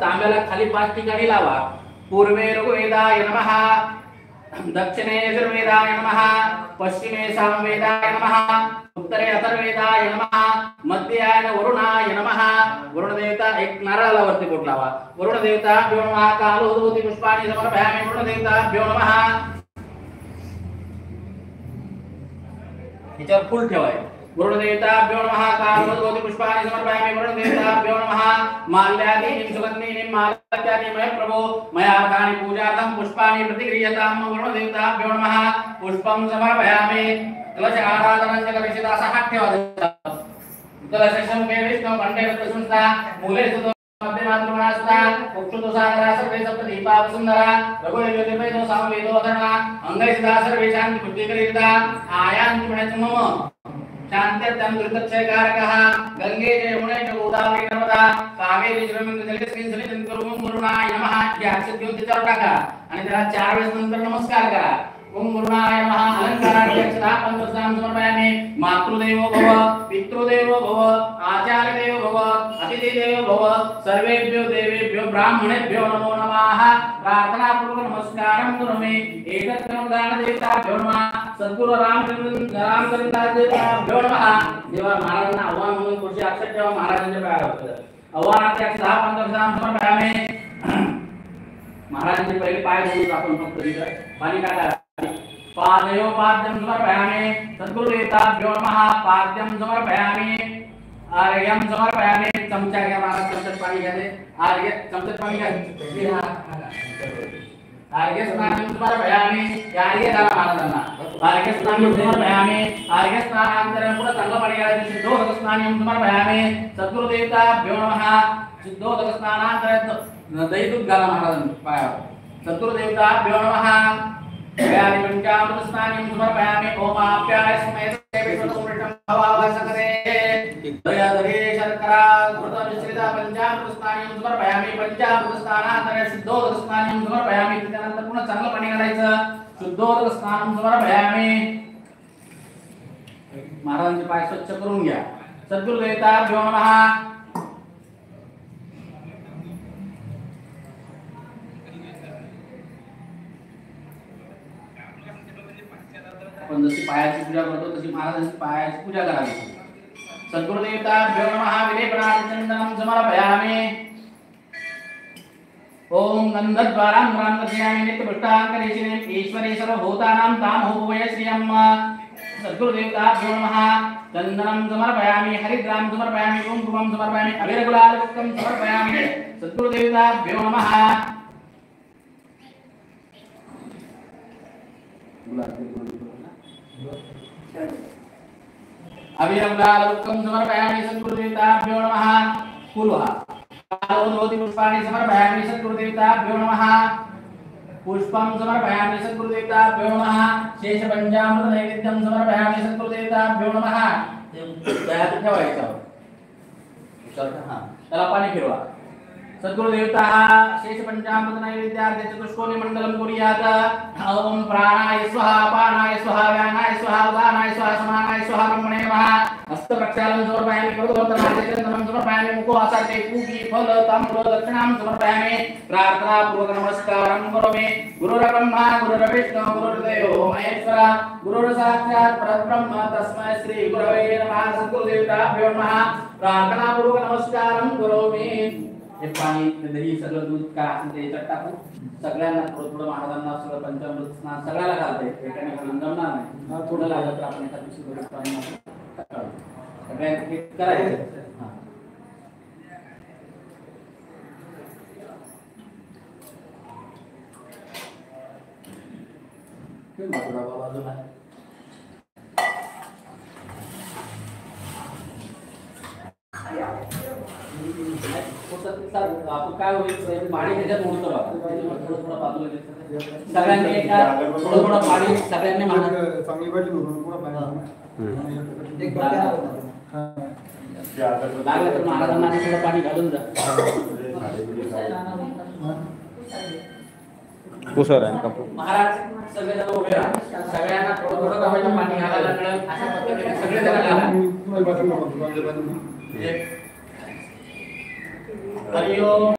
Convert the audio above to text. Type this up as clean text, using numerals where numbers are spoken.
तांब्याला खाली 5 ठिकाणी लावा. पूर्वे ऋग्वेदाय नमः, दक्षिणे यजुर्वेदाय नमः, पश्चिमे सामवेदाय नमः, उत्तरे अथर्ववेदाय नमः, मध्याय वरुणाय नमः. वरुण देवता एक नारळाला वरती बोट लावा. वरुण देवताभ्यो नमः. कालोदूति पुष्पाणि समर्पयामि. वरुण देवताभ्यो नमः. याच्यावर फुल ठेवाय. वरुण देवताभ्यो नमः. कालोदूति पुष्पाणि समर्पयामि. वरुण देवताभ्यो नमः. माल्यादीनि सुगन्धीनि माल्यादि मय प्रभो मया कानि पूजार्थं पुष्पाणि प्रतिगृह्यतां. वरुण देवताभ्यो नमः. पुष्पं समर्पयामि. कलश आराधनं च करिष्यता. सहाट ठेवा. कलशं मे विष्णु कंठे रत्नसुंस्था मूले सुतो मध्ये मातृगणास्था उक्षुतो सागरा सर्वे सप्त दीपा वसुंधरा रघुवेदो सामवेदो अधर्णा अंगैस्था सर्वे शांति बुद्धि करिता आयान्ति मणितं मम शान्त्यर्थं दुर्गक्षयकारकः गंगे च यमुने च गोदावरी नर्मदा कावेरी जलमंगल जलस्मिन् सन्निधिं करुमं वरुणाय नमः. या अक्षत चार टाका आणि त्याला 4 वेळेस नंतर नमस्कार करा. ओम वरुणाय नमः. अलंकाराध्यक्षता पंचस्नान समर्पयामि. मातृदेवो भव, पितृदेवो भव, आचार्यदेवो भव, अतिथिदेवो भव, सर्वेभ्यो देवेभ्यो ब्राह्मणेभ्यो नमो नमः. प्रार्थना पूर्वक नमस्कारं करोमि. एतत् क्रमदान देवताभ्यो नमः. सद्गुरु रामचंद्र देवताभ्यो नमः. देवा महाराजांना आव्हान म्हणून पुढचे अक्षर ठेवा. महाराजांच्या पायावर आव्हानाध्यक्षता पंचस्नान समर्पयामि. महाराजांचे पहिले पाय धुवून आपण फक्त पाणी टाका. पादयो पाद्यं समर्पयामि. सद्गुरुदेवताभ्यो नमः. पाद्यं समर्पयामि. आर्घ्यं समर्पयामि. चमचा घ्या महाराज. चमच्यात पाणी घ्या. आर्घ्य चमच्यात पाणी घ्या. आर्घ्य स्नानं समर्पयामि. आर्घ्य दान महाराजांना. आर्घ्य स्नानं समर्पयामि. आर्घ्य स्नानानंतर पुढे चांगलं पाणी घ्यायचं. सिद्धोदक स्नानं समर्पयामि. सद्गुरुदेवताभ्यो नमः. सिद्धोदक स्नानानंतर दही दूध घाला महाराजांच्या पायावर. सद्गुरुदेवताभ्यो नमः. व्याधि पंचामृत स्नानं समर्पयामि. ओमाप्याय स्मयते विष्णुपुरुषं भवावसकरे दयाधरे शर्करा कृत मिश्रिता पंचामृत स्नानं समर्पयामि. पंचामृत स्नानानंतर शुद्धोदक स्नानं समर्पयामि. त्यानंतर पुन्हा चांगलं पाणी घालायचं. शुद्धोदक स्नानं समर्पयामि. महाराजांचे पाय स्वच्छ करून घ्या. सद्गुरुदेवताभ्यो नमः. आपण जशी पायाची पूजा करतो तशी महाराजांची पायाची पूजा करावी. सद्गुरुदेवताभ्यो नमः. विलेपनादिचन्दनं समर्पयामि. ओम गन्धद्वारां रामकर्षयामि. नित्यपुष्टाङ्करेशिनीं ईश्वरी सर्वभूतानां तामहोभय श्रियं. सद्गुरुदेवताभ्यो नमः. चन्दनं समर्पयामि. हरिद्रां समर्पयामि. कुङ्कुमं समर्पयामि. अभिरगुलालपुष्पं समर्पयामि. सद्गुरुदेवताभ्यो नमः. अभिरगुलालपुष्पं समर्पयामि. सद्गुरुदेवताभ्यो नमः. फूलहा कालोदूति पुष्पाणि समर्पयामि. सद्गुरुदेवताभ्यो नमः. पुष्पं समर्पयामि. सद्गुरुदेवताभ्यो नमः. शेषपञ्चामृत नैवेद्यं समर्पयामि. सद्गुरुदेवताभ्यो नमः. दयात ठेवायचं. त्याला पाणी फिरवा. सद्गुरुदेवताः शेषपञ्चामृत नैवेद्यार्थे चतुष्कोणी मण्डलं कुर्यात्. ओम प्राणाय स्वाहा, अपानाय स्वाहा, व्यानाय स्वाहा, उदानाय स्वाहा, समानाय स्वाहा. ब्रह्मणे नमः. हस्तप्रक्षालं समर्पयामि. करोदवर्तनादिचन्दनं समर्पयामि. मुखवासार्थे पूगी फल ताम्र दक्षिणां समर्पयामि. प्रार्थना पूर्वक नमस्कारं करोमि. गुरुर्ब्रह्मा गुरुर्विष्णु गुरुर्देवो महेश्वरः गुरुर्साक्षात् परब्रह्म तस्मै श्री गुरवे नमः. सद्गुरुदेवताभ्यो नमः. प्रार्थना पूर्वक नमस्कारं करोमि. हे पाणी दही सगळं दूध काय असेल ते याच्यात टाकू. सगळ्यांना थोडं थोडं महाराजांना सगळं पंचामृत स्नान सगळ्याला घालते. एकाने जमणार नाही. थोडं लागलं तर आपण एका पिशवीत पाणी सगळ्यांना करायचं. आपण काय होईल पाणी त्याच्यात मोडतो थोडं बाजूला सगळ्यांनी एका थोडं पाणी सगळ्यांनी चांगली पाहिजे लागलं तर महाराजांना थोडं पाणी घालून जा. महाराज सगळेजण उभे राहा. सगळ्यांना थोडं थोडं पाणी घालायला लागलं. अशा पद्धतीने सगळेजण हरिओम.